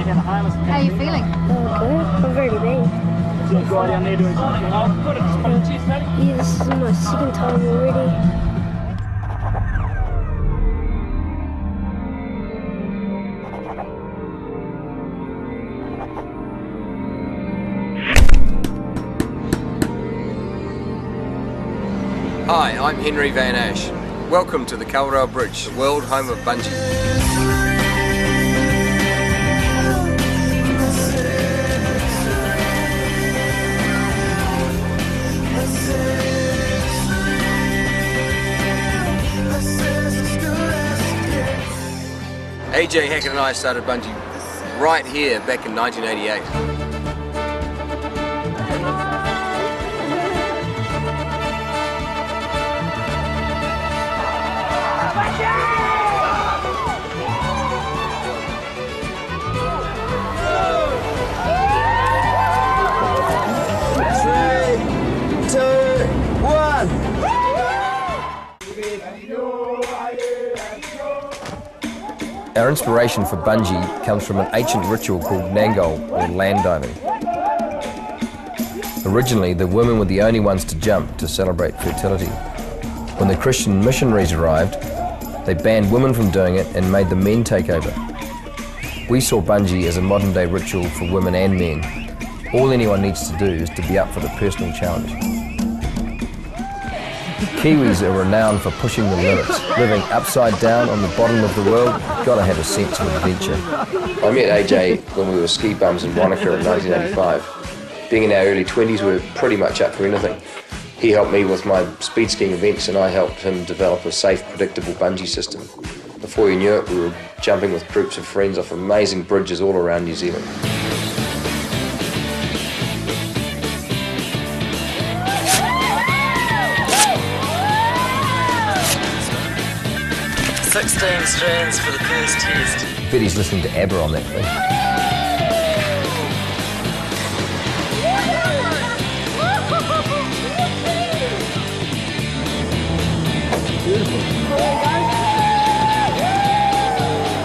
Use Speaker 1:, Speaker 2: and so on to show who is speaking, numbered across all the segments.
Speaker 1: How are you feeling?
Speaker 2: Okay, I'm very big. Yeah, this is my second time already.
Speaker 3: Hi, I'm Henry Van Ash. Welcome to the Caldwell Bridge, the world home of Bungy. AJ Hackett and I started Bungy right here back in 1988. Our inspiration for Bungy comes from an ancient ritual called Nangol, or land diving. Originally, the women were the only ones to jump to celebrate fertility. When the Christian missionaries arrived, they banned women from doing it and made the men take over. We saw Bungy as a modern-day ritual for women and men. All anyone needs to do is to be up for the personal challenge. Kiwis are renowned for pushing the limits. Living upside down on the bottom of the world, you've got to have a sense of adventure. I met AJ when we were ski bums in Wanaka in 1985. Being in our early 20s, we were pretty much up for anything. He helped me with my speed skiing events and I helped him develop a safe, predictable bungee system. Before you knew it, we were jumping with groups of friends off amazing bridges all around New Zealand.
Speaker 4: Strands for the first test.
Speaker 3: I bet he's listening to ABBA on that thing. Beautiful.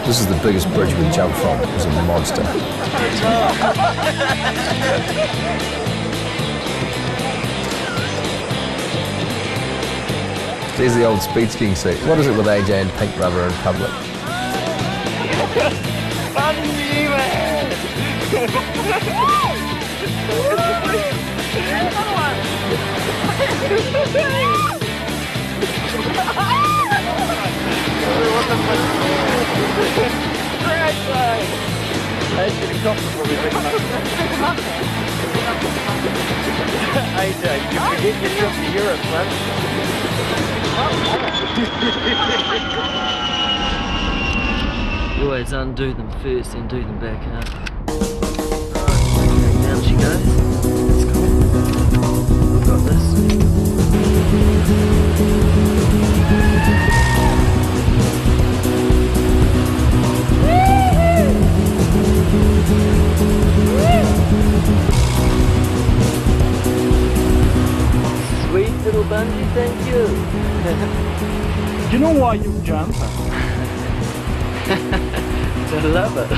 Speaker 3: This is the biggest bridge we jumped from. It was a monster. There's the old speed skiing seat. What is it with AJ and pink rubber in public?
Speaker 4: Bungy, man! AJ, you forget your trip to Europe, man. You always undo them first and do them back up. Down she goes. That's cool. We've got this. Sweet little Bungy, thank you.
Speaker 5: Do you know why you jump?
Speaker 4: I love it.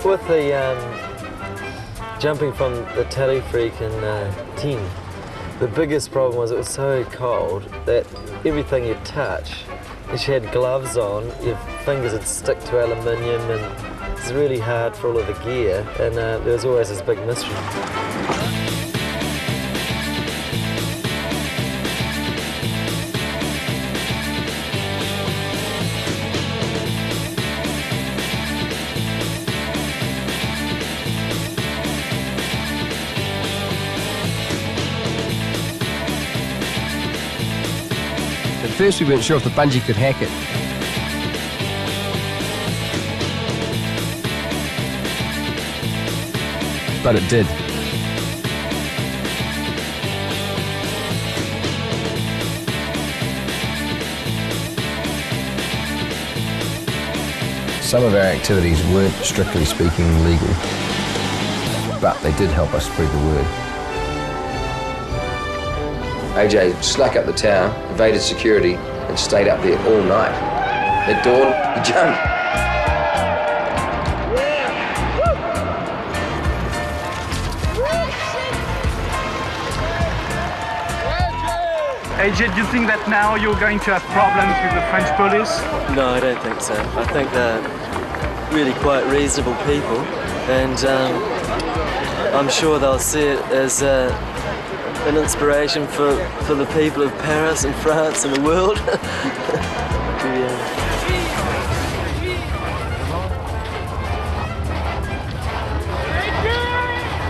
Speaker 4: With the jumping from the Tally Freak in 10, the biggest problem was it was so cold that everything you touch, if you had gloves on, your fingers would stick to aluminium and it's really hard for all of the gear, and there was always this big mystery.
Speaker 3: At first we weren't sure if the Bungy could hack it. But it did. Some of our activities weren't strictly speaking legal, but they did help us spread the word. AJ snuck up the tower, evaded security, and stayed up there all night. At dawn, he jumped.
Speaker 5: AJ, do you think that now you're going to have problems with the French police?
Speaker 4: No, I don't think so. I think they're really quite reasonable people, and I'm sure they'll see it as an inspiration for the people of Paris and France and the world.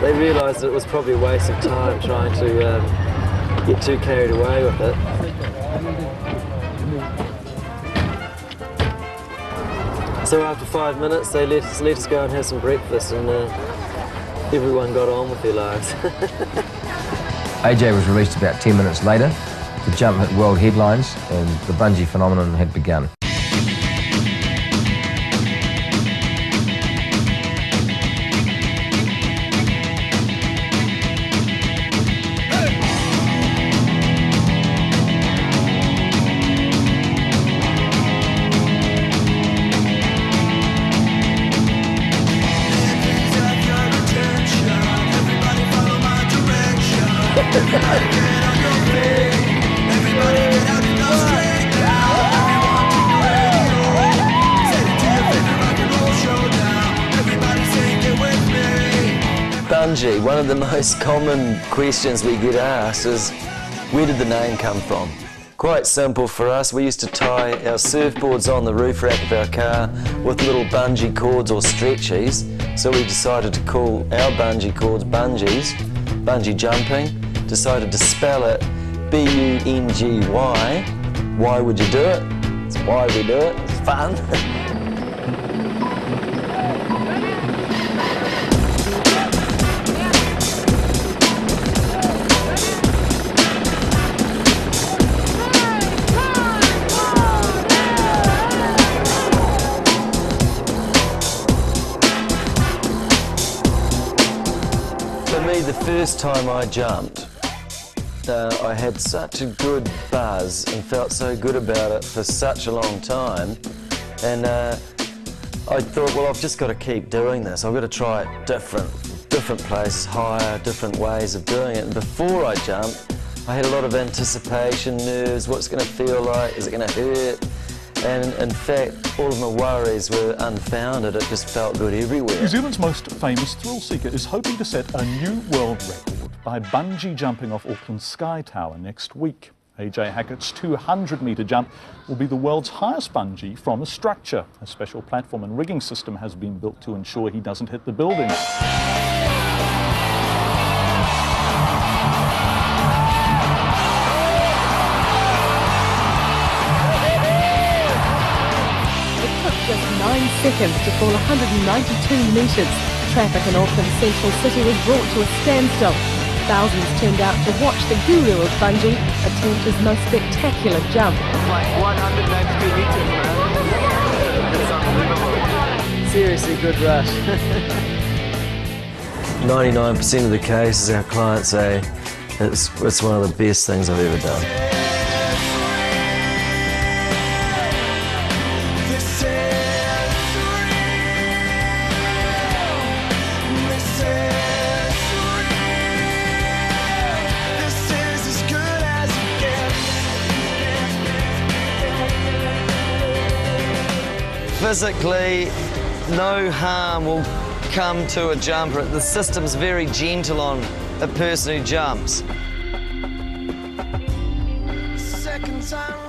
Speaker 4: They realised it was probably a waste of time trying to get too carried away with it. So after 5 minutes, they let us go and have some breakfast, and everyone got on with their lives.
Speaker 3: AJ was released about 10 minutes later. The jump hit world headlines and the bungee phenomenon had begun.
Speaker 4: Bungy, one of the most common questions we get asked is, where did the name come from? Quite simple for us. We used to tie our surfboards on the roof rack of our car with little bungee cords or stretchies, so we decided to call our bungee cords bungees, bungee jumping, decided to spell it B-U-N-G-Y. Why would you do it? It's why we do it, it's fun. For me, the first time I jumped, I had such a good buzz and felt so good about it for such a long time, and I thought, well, I've just got to keep doing this. I've got to try it different places, higher, different ways of doing it. And before I jumped, I had a lot of anticipation, nerves, what's it going to feel like, is it going to hurt? And in fact, all of my worries were unfounded. It just felt good everywhere.
Speaker 5: New Zealand's most famous thrill seeker is hoping to set a new world record by bungee jumping off Auckland's Sky Tower next week. AJ Hackett's 200-metre jump will be the world's highest bungee from a structure. A special platform and rigging system has been built to ensure he doesn't hit the building.
Speaker 1: Just 9 seconds to fall 192 metres. Traffic in Auckland's central city was brought to a standstill. Thousands turned out to watch the guru of bungee attempt his most spectacular jump.
Speaker 4: Like 192 metres, man. It's unbelievable. Seriously, good rush. 99% of the cases our clients say it's one of the best things I've ever done. Physically, no harm will come to a jumper. The system's very gentle on a person who jumps.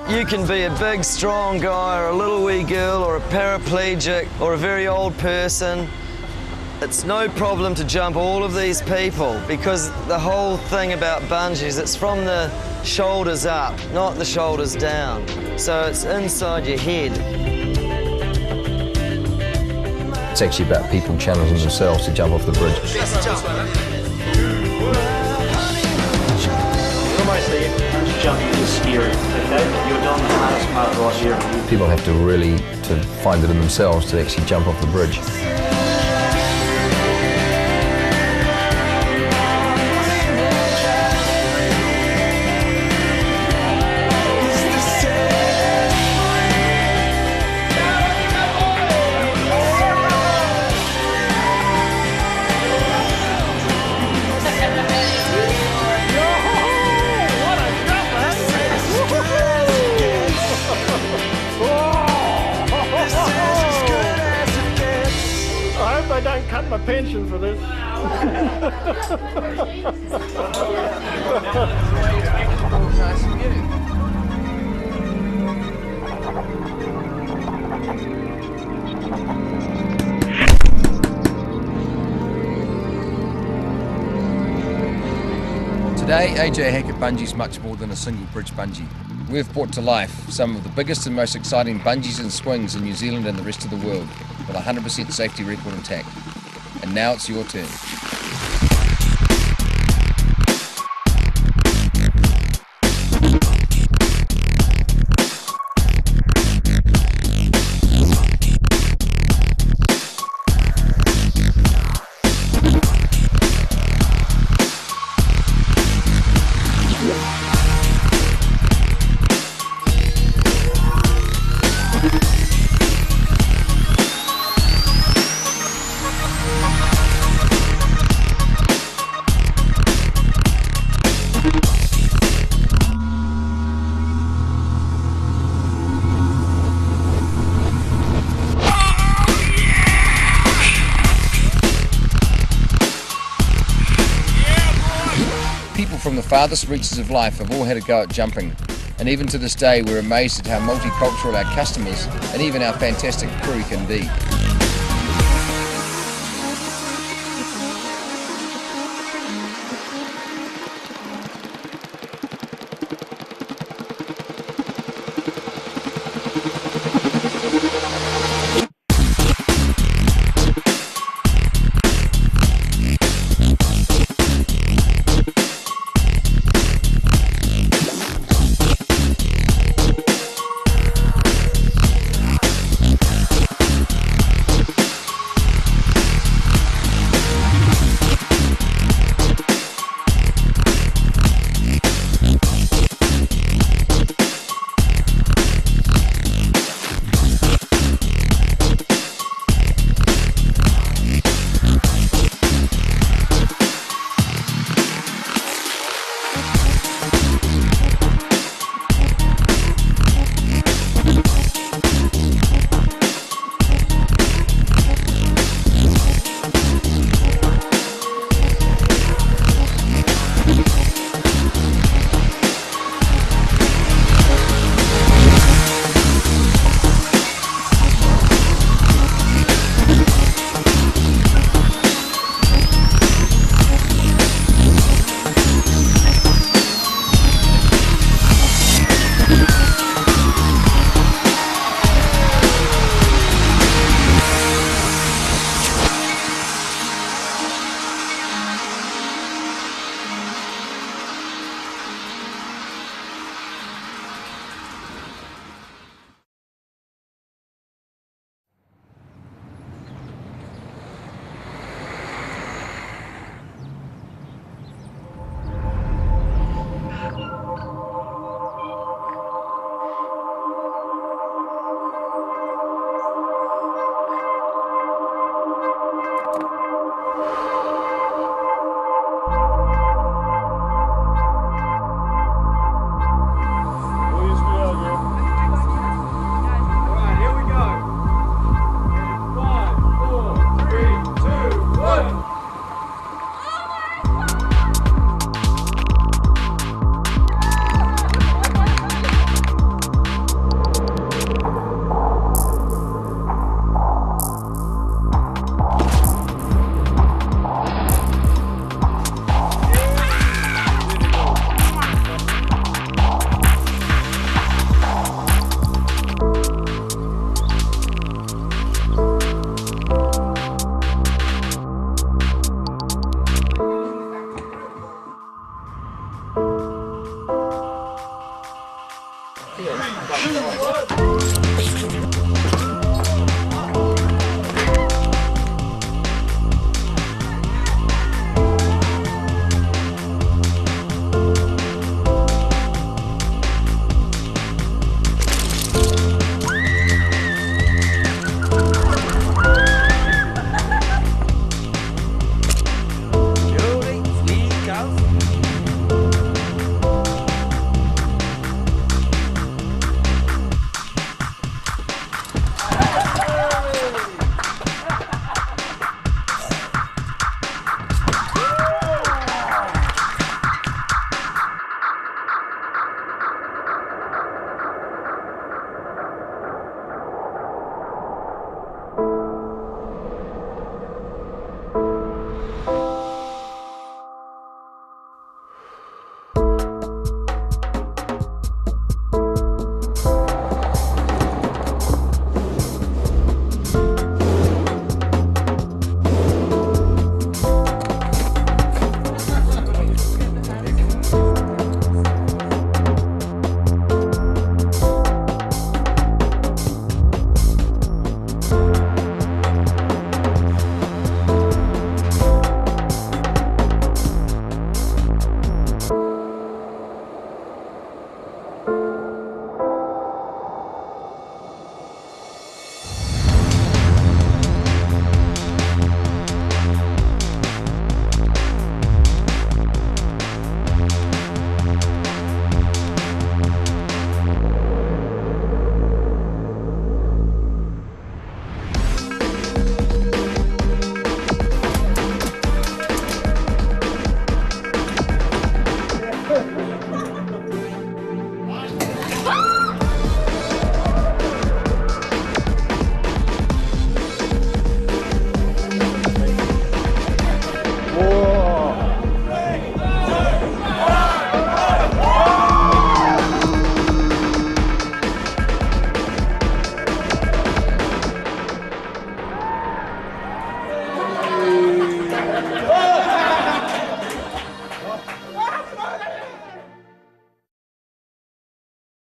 Speaker 4: You can be a big, strong guy, or a little wee girl, or a paraplegic, or a very old person. It's no problem to jump all of these people, because the whole thing about bungees, it's from the shoulders up, not the shoulders down. So it's inside your head.
Speaker 3: It's actually about people challenging themselves to jump off the bridge.
Speaker 5: Jumping is scary, okay? You're doing the hardest part right here.
Speaker 3: People have to really find it in themselves to actually jump off the bridge.
Speaker 5: my pension for this.
Speaker 3: Today, AJ Hackett Bungy's much more than a single bridge bungee. We've brought to life some of the biggest and most exciting bungees and swings in New Zealand and the rest of the world, with a 100% safety record intact. And now it's your turn. People from the farthest reaches of life have all had a go at jumping, and even to this day we're amazed at how multicultural our customers and even our fantastic crew can be.